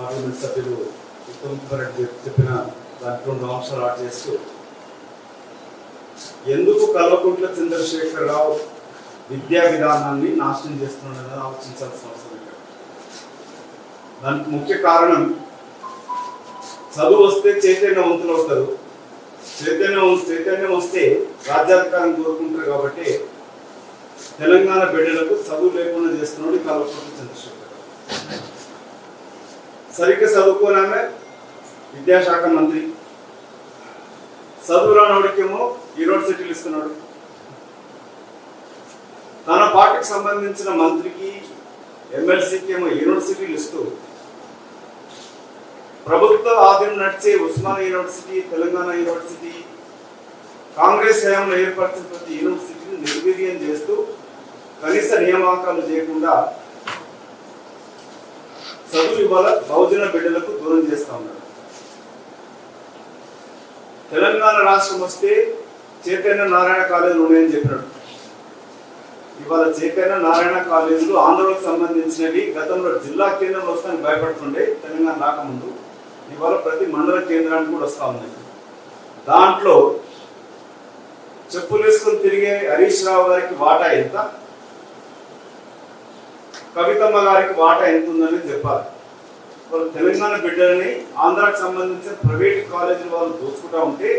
Parliament సభ్యులు ఉత్తమ్ కుమార్ రెడ్డి చెప్పిన దాంట్లో 2 అంశాలు యాడ్ చేస్తూ ఎందుకు కల్వకుంట్ల చంద్రశేఖరరావు విద్యా విధానాన్ని నాశనం చేస్తున్నాడని ఆలోచించాల్సిన అవసరం లేదు. దానికి ముఖ్య కారణం చదువు వస్తే చైతన్యవంతులు అవుతారు, చైతన్యం వస్తే రాజ్యాధికారం కోరుకుంటారు. కాబట్టి తెలంగాణ బిడ్డలకు చదువు లేకుండా చేస్తున్నాడు కల్వకుంట్ల చంద్రశేఖరరావు. సరిగ్గా చదువుకోనామే విద్యాశాఖ మంత్రి, చదువు రానోడికేమో యూనివర్సిటీలు ఇస్తున్నాడు. తన పార్టీకి సంబంధించిన మంత్రికి ఎమ్మెల్సీకి ఏమో యూనివర్సిటీలు ఇస్తూ ప్రభుత్వ ఆధీనం నడిచే ఉస్మానియా యూనివర్సిటీ, తెలంగాణ యూనివర్సిటీ, కాంగ్రెస్ హయాంలో ఏర్పరిచిన ప్రతి యూనివర్సిటీని నిర్వీర్యం చేస్తూ కనీస నియామకాలు చేయకుండా చదువు ఇవాళ బహుజన బిడ్డలకు దూరం చేస్తా ఉన్నారు. తెలంగాణ రాష్ట్రం వస్తే చైతన్య నారాయణ కాలేజీలు ఉన్నాయని చెప్పినాడు. ఇవాళ చైతన్య నారాయణ కాలేజీలు ఆంధ్రలకు సంబంధించినవి గతంలో జిల్లా కేంద్రంలో వస్తానికి భయపడుతుండే తెలంగాణ రాకముందు. ఇవాళ ప్రతి మండల కేంద్రానికి కూడా వస్తా ఉన్నాయి. దాంట్లో చెప్పులు వేసుకుని తిరిగే హరీష్ రావు గారికి వాటా ఎంత, కవితమ్మ గారికి వాటా ఎంత ఉందని చెప్పాలి. వాళ్ళు తెలంగాణ బిడ్డలని ఆంధ్రాకి సంబంధించిన ప్రైవేట్ కాలేజీలు వాళ్ళు దోచుకుంటా ఉంటే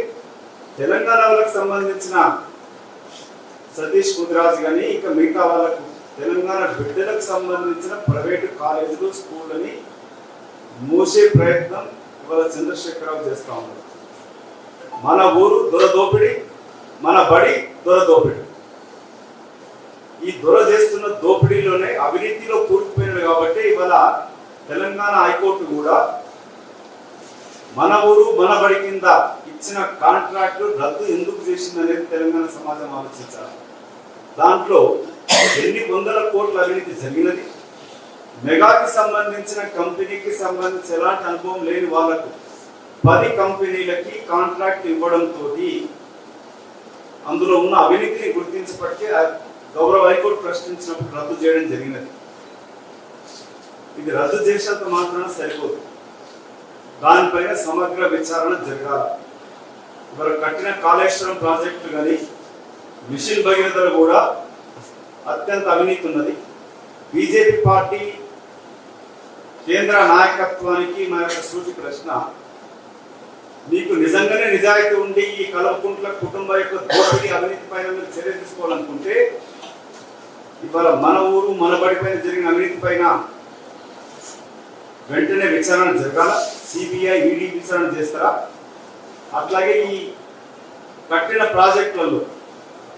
తెలంగాణ వాళ్ళకి సంబంధించిన సతీష్ కుదిరాజ్ కానీ ఇంకా మిగతా వాళ్ళకు తెలంగాణ బిడ్డలకు సంబంధించిన ప్రైవేటు కాలేజీలు స్కూళ్ళని మూసే ప్రయత్నం ఇవాళ చంద్రశేఖరరావు చేస్తా ఉన్నారు. మన ఊరు దొరదోపిడి, మన బడి దొరదోపిడి. ఈ దొర చేస్తున్న దోపిడీలోనే అవినీతిలో కూరుకుపోయినాడు. కాబట్టి ఇవాళ తెలంగాణ హైకోర్టు కూడా మన ఊరు మన బడి కింద ఇచ్చిన కాంట్రాక్టు రద్దు ఎందుకు చేసిందనేది తెలంగాణ సమాజం ఆలోచించాలి. దాంట్లో ఎన్ని వందల కోట్ల అవినీతి జరిగినది, మెగాకి సంబంధించిన కంపెనీకి సంబంధించి ఎలాంటి అనుభవం లేని వాళ్లకు 10 కంపెనీలకి కాంట్రాక్ట్ ఇవ్వడంతో అందులో ఉన్న అవినీతిని గుర్తించబట్టి గౌరవ హైకోర్టు ప్రశ్నించినప్పుడు రద్దు చేయడం జరిగినది. ఇది రద్దు చేసేంత మాత్రాన సరిపోదు, దానిపైన సమగ్ర విచారణ జరగాలి. ఇవాళ కట్టిన కాళేశ్వరం ప్రాజెక్టు కానీ మిషన్ భగీరథలో కూడా అత్యంత అవినీతి ఉన్నది. బీజేపీ పార్టీ కేంద్ర నాయకత్వానికి మా యొక్క సూటి ప్రశ్న, మీకు నిజంగానే నిజాయితీ ఉండి ఈ కల్వకుంట్ల కుటుంబం యొక్క దోపిడీ అవినీతి పైన మీరు చర్య తీసుకోవాలనుకుంటే ఇవాళ మన ఊరు మన బడి పైన జరిగిన అవినీతి పైన వెంటనే విచారణ జరగాల. సిబిఐ, ఈడీ విచారణ చేస్తారా? అట్లాగే ఈ కట్టిన ప్రాజెక్టులలో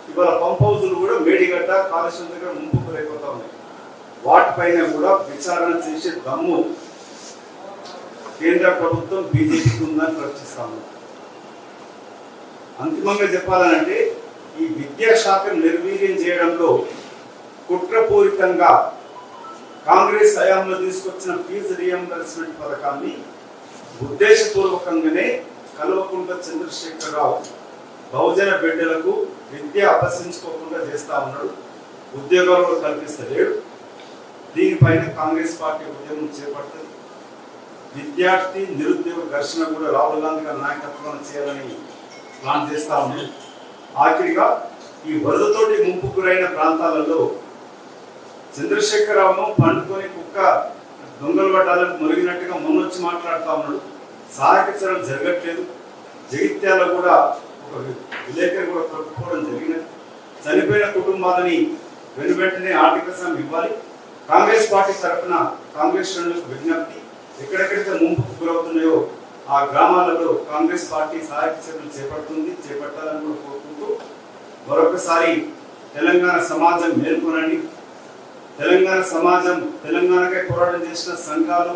ఇవాళ పంప్ హౌజులు కూడా మేడిగడ్డ, కాళేశ్వరం దగ్గర ముంపుకు లేకపోతా ఉన్నాయి. వాటిపైన కూడా విచారణ చేసే దమ్ము కేంద్ర ప్రభుత్వం బీజేపీకి ఉందని ప్రశ్నిస్తాము. అంతిమంగా చెప్పాలంటే ఈ విద్యాశాఖను నిర్వీర్యం చేయడంలో కుట్రపూరితంగా కాంగ్రెస్ హయాంలో తీసుకొచ్చిన ఫీజు రియంబర్స్మెంట్ పథకాన్ని ఉద్దేశపూర్వకంగానే కల్వకుంట్ల చంద్రశేఖరరావు బహుజన బిడ్డలకు విద్య అభ్యసించుకోకుండా చేస్తా ఉన్నాడు. ఉద్యోగాలు కూడా కల్పిస్తలేడు. దీనిపైన కాంగ్రెస్ పార్టీ ఉద్యమం చేపడుతుంది. విద్యార్థి నిరుద్యోగ ఘర్షణ కూడా రాహుల్ గాంధీ గారి నాయకత్వం చేయాలని ప్లాన్ చేస్తా ఉంది. ఆఖరిగా ఈ వరదతోటి ముంపు గురైన ప్రాంతాలలో చంద్రశేఖరరావు పండుకొని కుక్క దొంగలు పట్టాలకు మురిగినట్టుగా మొన్నొచ్చి మాట్లాడుతూ ఉన్నాడు. సహాయక చర్యలు జరగట్లేదు. జగిత్యాల కూడా ఒక విలేకరి కూడా కొట్టుకోవడం జరిగినది. చనిపోయిన కుటుంబాలని వెనువెంటనే ఆర్థిక సాయం ఇవ్వాలి. కాంగ్రెస్ పార్టీ తరఫున కాంగ్రెస్ శ్రేణులకు విజ్ఞప్తి, ఎక్కడెక్కడైతే ముంపుకు గురవుతున్నాయో ఆ గ్రామాలలో కాంగ్రెస్ పార్టీ సహాయక చర్యలు చేపట్టాలని కూడా కోరుకుంటూ మరొకసారి తెలంగాణ సమాజం మేల్కొనండి. తెలంగాణ సమాజం, తెలంగాణకై పోరాటం చేసిన సంఘాలు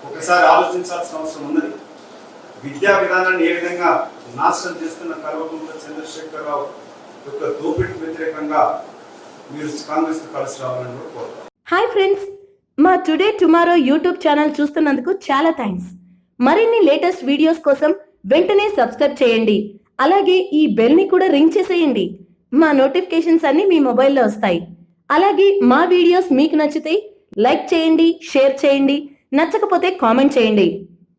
ఒకసారి ఆలోచించాల్సిన అవసరం ఉన్నది. విద్యా విధానాన్ని ఏ విధంగా నాశనం చేస్తున్న కల్వకుంట్ల చంద్రశేఖరరావు యొక్క దోపిడీకి వ్యతిరేకంగా మీరు కాంగ్రెస్ కలిసి రావాలని కూడా కోరుతారు. హాయ్ ఫ్రెండ్స్, మా టుడే టుమారో యూట్యూబ్ ఛానల్ చూస్తున్నందుకు చాలా థ్యాంక్స్. మరిన్ని లేటెస్ట్ వీడియోస్ కోసం వెంటనే సబ్స్క్రైబ్ చేయండి. అలాగే ఈ బెల్ ని కూడా రింగ్ చేసేయండి. మా నోటిఫికేషన్స్ అన్ని మీ మొబైల్లో వస్తాయి. అలాగే మా వీడియోస్ మీకు నచ్చితే లైక్ చేయండి, షేర్ చేయండి, నచ్చకపోతే కామెంట్ చేయండి.